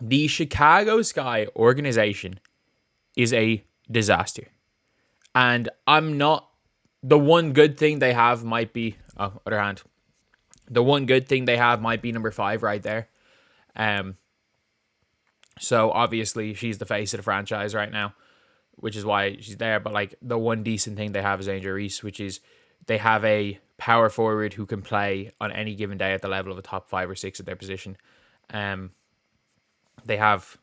The Chicago Sky organization is a disaster. And I'm not... The one good thing they have might be... Oh, other hand. The one good thing they have might be number 5 right there. So obviously she's the face of the franchise right now, which is why she's there. But like the one decent thing they have is Angel Reese, which is they have a power forward who can play on any given day at the level of a top 5 or 6 at their position. They have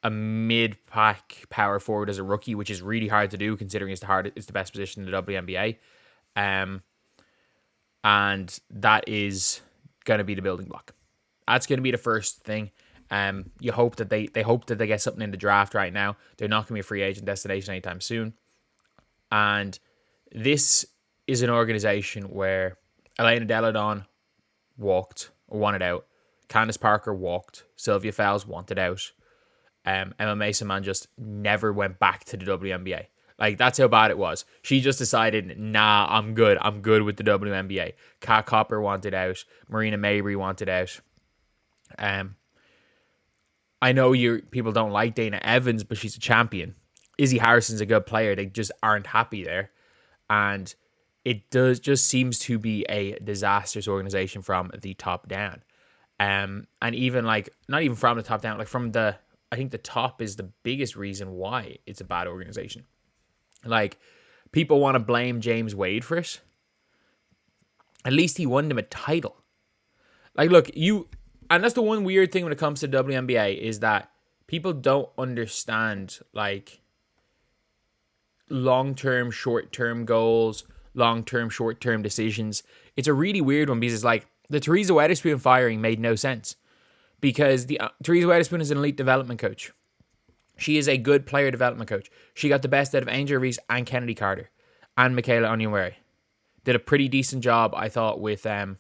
a mid-pack power forward as a rookie, which is really hard to do considering it's the best position in the WNBA. And that is going to be the building block. That's going to be the first thing. You hope that they hope that they get something in the draft right now. They're not going to be a free agent destination anytime soon. And this is an organization where Elena Deladon wanted out. Candace Parker walked. Sylvia Fowles wanted out. Emma Mason-Man just never went back to the WNBA. Like, that's how bad it was. She just decided, nah, I'm good. I'm good with the WNBA. Kat Copper wanted out. Marina Mabry wanted out. I know people don't like Dana Evans, but she's a champion. Izzy Harrison's a good player. They just aren't happy there. And it just seems to be a disastrous organization from the top down. And even like, not even from the top down, like from I think the top is the biggest reason why it's a bad organization. Like, people want to blame James Wade for it. At least he won them a title. Like, look, and that's the one weird thing when it comes to WNBA is that people don't understand, like, long-term, short-term goals, long-term, short-term decisions. It's a really weird one because it's like the Teresa Weatherspoon firing made no sense because Teresa Weatherspoon is an elite development coach. She is a good player development coach. She got the best out of Angel Reese and Kennedy Carter and Michaela Onyenwere. Did a pretty decent job, I thought, with Camila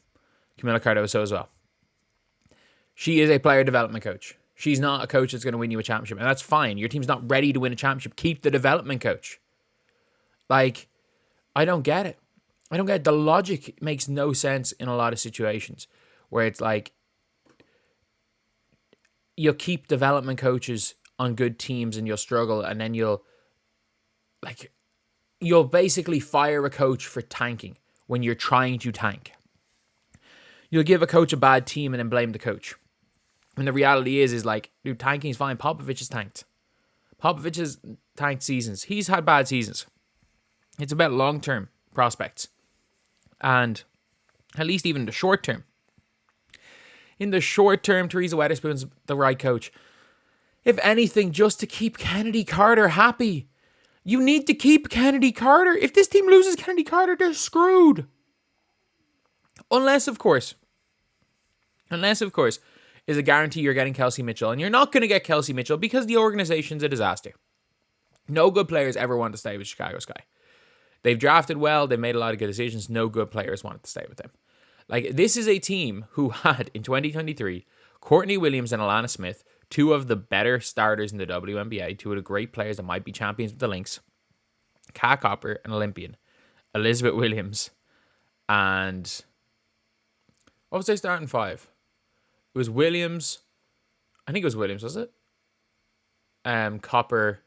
Cardoso as well. She is a player development coach. She's not a coach that's going to win you a championship. And that's fine. Your team's not ready to win a championship. Keep the development coach. Like, I don't get it. The logic makes no sense in a lot of situations where it's like, you'll keep development coaches on good teams and you'll struggle, and then you'll basically fire a coach for tanking when you're trying to tank. You'll give a coach a bad team and then blame the coach. And the reality is like, dude, tanking is fine. Popovich has tanked. Popovich has tanked seasons. He's had bad seasons. It's about long-term prospects. And at least even the short term. In the short term, Teresa Weatherspoon's the right coach. If anything, just to keep Kennedy Carter happy. You need to keep Kennedy Carter. If this team loses Kennedy Carter, they're screwed. Unless, of course, is a guarantee you're getting Kelsey Mitchell. And you're not going to get Kelsey Mitchell because the organization's a disaster. No good players ever want to stay with Chicago Sky. They've drafted well. They've made a lot of good decisions. No good players wanted to stay with them. Like, this is a team who had, in 2023, Courtney Williams and Alana Smith, two of the better starters in the WNBA, two of the great players that might be champions with the Lynx, Kat Copper, an Olympian, Elizabeth Williams, and what was their starting 5? It was Williams. I think it was Williams, was it? Copper,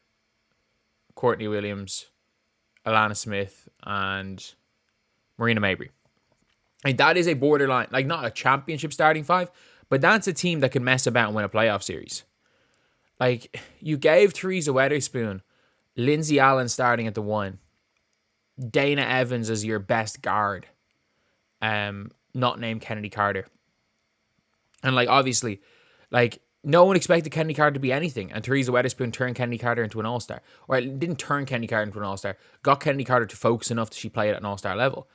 Courtney Williams, Alana Smith, and Marina Mabry. And that is a borderline, like not a championship starting 5, but that's a team that can mess about and win a playoff series. Like, you gave Teresa Weatherspoon, Lindsay Allen starting at the 1, Dana Evans as your best guard, not named Kennedy Carter. And like, obviously, like, no one expected Kennedy Carter to be anything, and Teresa Weatherspoon turned Kennedy Carter into an all-star. Or it didn't turn Kennedy Carter into an all-star, got Kennedy Carter to focus enough that she played at an all-star level.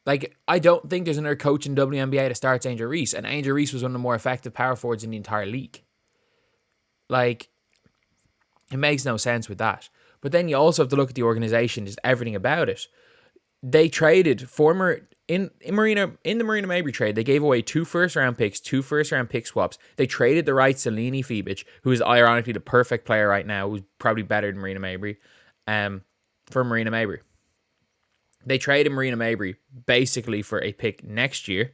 Like, I don't think there's another coach in WNBA that starts Angel Reese, and Angel Reese was one of the more effective power forwards in the entire league. Like, it makes no sense with that. But then you also have to look at the organization, just everything about it. They traded in the Marina Mabry trade, they gave away 2 first-round picks, 2 first-round pick swaps. They traded the rights to Leni Fibic, who is ironically the perfect player right now, who's probably better than Marina Mabry, for Marina Mabry. They traded Marina Mabry basically for a pick next year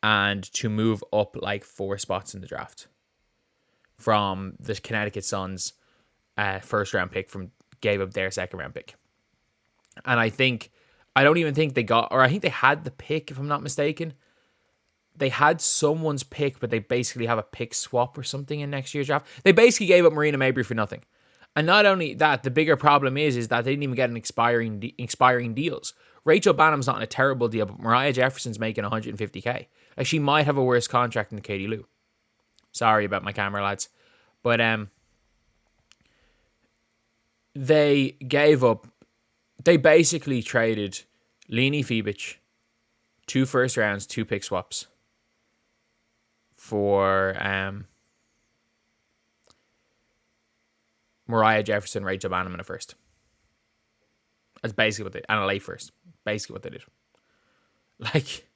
and to move up like 4 spots in the draft. from the Connecticut Suns first round pick gave up their second round pick. And I don't even think they got, or I think they had the pick, if I'm not mistaken. They had someone's pick, but they basically have a pick swap or something in next year's draft. They basically gave up Breanna Stewart for nothing. And not only that, the bigger problem is that they didn't even get an expiring deals. Rachel Bannum's not in a terrible deal, but Mariah Jefferson's making $150K. Like, she might have a worse contract than Katie Lou. Sorry about my camera, lads. But they gave up. They basically traded Leni Fibic, 2 first rounds, 2 pick swaps for Mariah Jefferson, Rachel Bannum, and a first. That's basically what they, and a late first. Basically what they did. Like,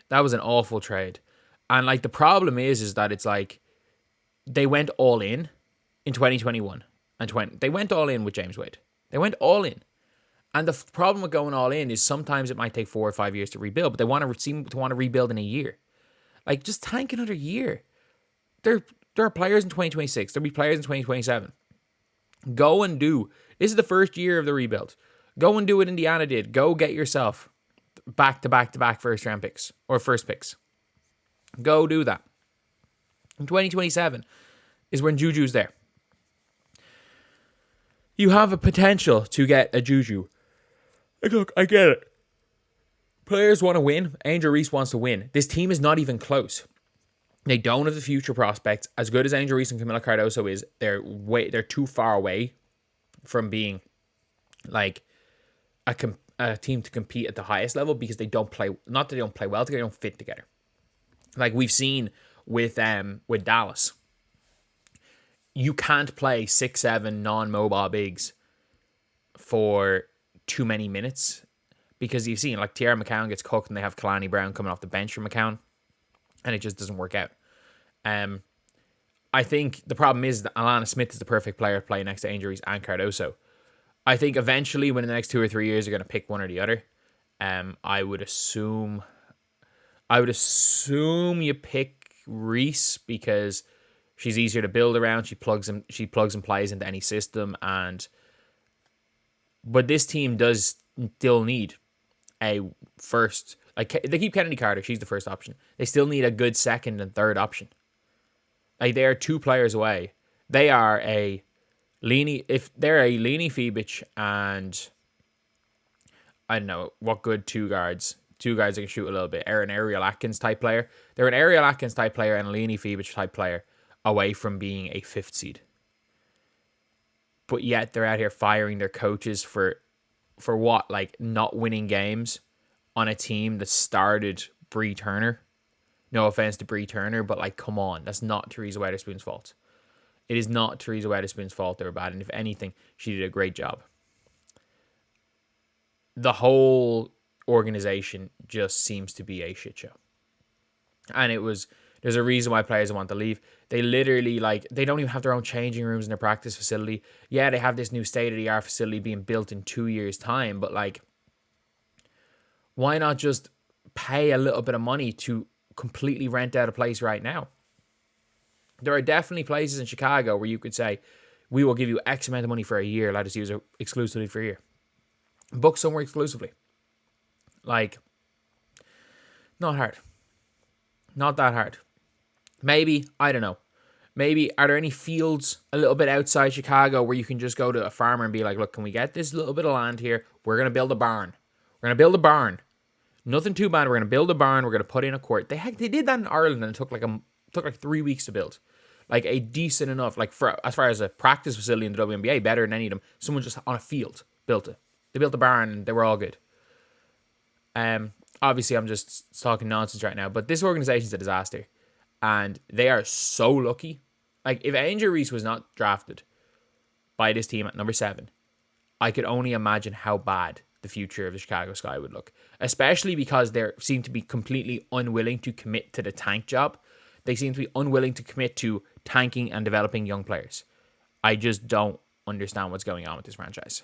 that was an awful trade. And like, the problem is that it's like, they went all in 2021 and they went all in with James Wade. They went all in. And the problem with going all in is sometimes it might take 4 or 5 years to rebuild, but they seem to want to rebuild in a year. Like, just tank another year. There are players in 2026. There'll be players in 2027. Go and do. This is the first year of the rebuild. Go and do what Indiana did. Go get yourself back-to-back first round picks or first picks. Go do that. In 2027 is when Juju's there. You have a potential to get a Juju. Like, look, I get it. Players want to win. Angel Reese wants to win. This team is not even close. They don't have the future prospects. As good as Angel Reese and Camila Cardoso is, they're too far away from being like a team to compete at the highest level because they don't play. Not that they don't play well together, they don't fit together. Like we've seen with Dallas. You can't play 6'7" non-mobile bigs for too many minutes because you've seen like Tierra McCown gets cooked and they have Kalani Brown coming off the bench from McCown and it just doesn't work out. I think the problem is that Alana Smith is the perfect player to play next to Angel Reese and Cardoso. I think eventually within the next 2 or 3 years, you're going to pick one or the other. I would assume you pick Reese because she's easier to build around. She plugs and plays into any system. But this team does still need a first. Like they keep Kennedy Carter, she's the first option. They still need a good second and third option. Like they are 2 players away. They are if they're a Leni Fibic and I don't know what good 2 guards. 2 guys that can shoot a little bit. An Ariel Atkins type player. They're an Ariel Atkins type player and a Leni Fibic type player away from being a 5th seed. But yet they're out here firing their coaches for what? Like not winning games on a team that started Bree Turner. No offense to Bree Turner, but like, come on. That's not Teresa Weatherspoon's fault. It is not Teresa Weatherspoon's fault they were bad. And if anything, she did a great job. The whole organization just seems to be a shit show. And there's a reason why players want to leave. They literally, like, they don't even have their own changing rooms in their practice facility. Yeah, they have this new state-of-the-art facility being built in 2 years' time, but, like, why not just pay a little bit of money to completely rent out a place right now? There are definitely places in Chicago where you could say, we will give you X amount of money for a year, let us use it exclusively for a year. Book somewhere exclusively. Like, not hard. Not that hard. Maybe, I don't know. Maybe, are there any fields a little bit outside Chicago where you can just go to a farmer and be like, look, can we get this little bit of land here? We're going to build a barn. We're going to build a barn. Nothing too bad. We're going to build a barn. We're going to put in a court. They did that in Ireland and it took like 3 weeks to build. Like a decent enough, like as far as a practice facility in the WNBA, better than any of them. Someone just on a field built it. They built a barn and they were all good. Obviously, I'm just talking nonsense right now, but this organization's a disaster. And they are so lucky. Like, if Angel Reese was not drafted by this team at number 7, I could only imagine how bad the future of the Chicago Sky would look. Especially because they seem to be completely unwilling to commit to the tank job. They seem to be unwilling to commit to tanking and developing young players. I just don't understand what's going on with this franchise.